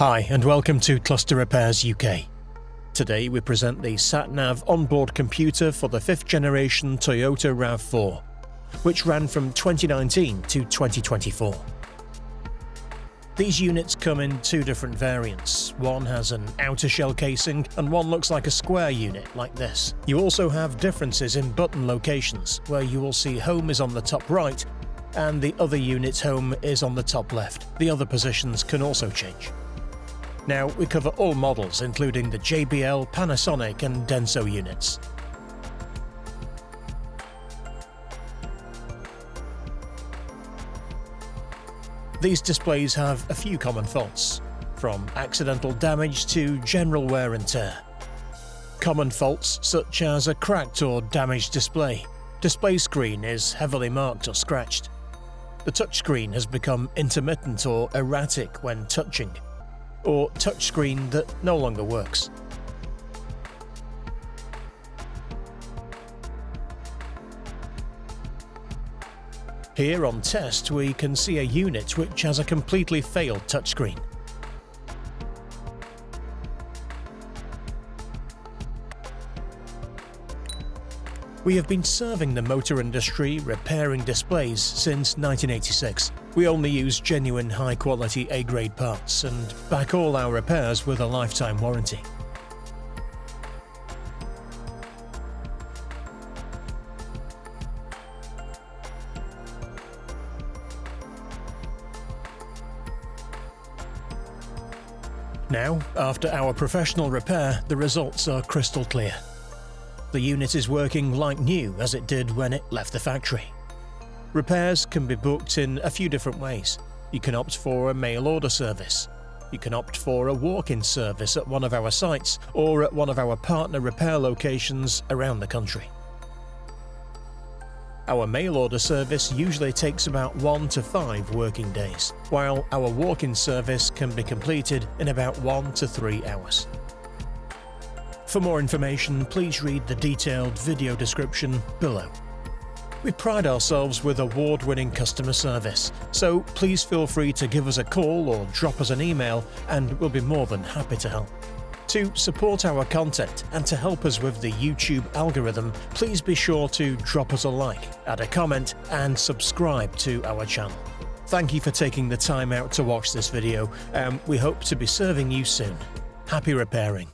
Hi and welcome to Cluster Repairs UK. Today we present the Sat Nav onboard computer for the 5th generation Toyota Rav4, which ran from 2019 to 2024. These units come in two different variants. One has an outer shell casing and one looks like a square unit like this. You also have differences in button locations, where you will see home is on the top right and the other unit's home is on the top left. The other positions can also change. Now, we cover all models including the JBL, Panasonic and Denso units. These displays have a few common faults, from accidental damage to general wear and tear. Common faults such as a cracked or damaged display. Display screen is heavily marked or scratched. The touchscreen has become intermittent or erratic when touching, or touchscreen that no longer works. Here on test we can see a unit which has a completely failed touchscreen. We have been serving the motor industry repairing displays since 1986. We only use genuine high-quality A-grade parts and back all our repairs with a lifetime warranty. Now, after our professional repair, the results are crystal clear. The unit is working like new as it did when it left the factory. Repairs can be booked in a few different ways. You can opt for a mail order service. You can opt for a walk-in service at one of our sites or at one of our partner repair locations around the country. Our mail order service usually takes about 1 to 5 working days, while our walk-in service can be completed in about 1 to 3 hours. For more information, please read the detailed video description below. We pride ourselves with award-winning customer service, so please feel free to give us a call or drop us an email and we'll be more than happy to help. To support our content and to help us with the YouTube algorithm, please be sure to drop us a like, add a comment and subscribe to our channel. Thank you for taking the time out to watch this video and we hope to be serving you soon. Happy repairing!